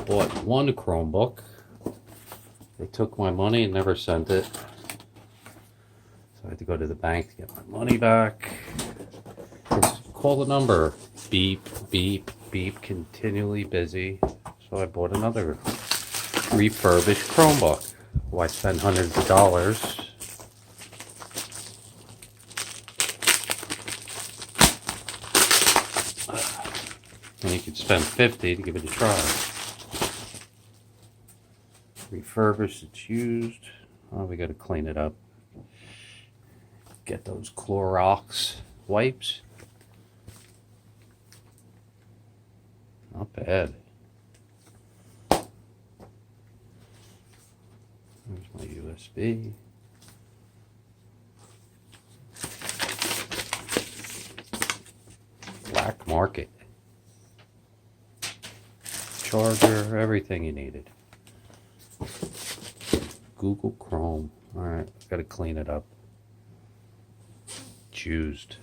bought one Chromebook. They took my money and never sent it. So I had to go to the bank to get my money back. Just call the number. Beep, beep, beep, continually busy. So I bought another refurbished Chromebook. Why spend hundreds of dollars? And you could spend $50 to give it a try. Refurbished, it's used. Oh, we got to clean it up. Get those Clorox wipes. Not bad. There's my USB. Black market. Charger, everything you needed. Google Chrome. Alright, gotta clean it up. It's used.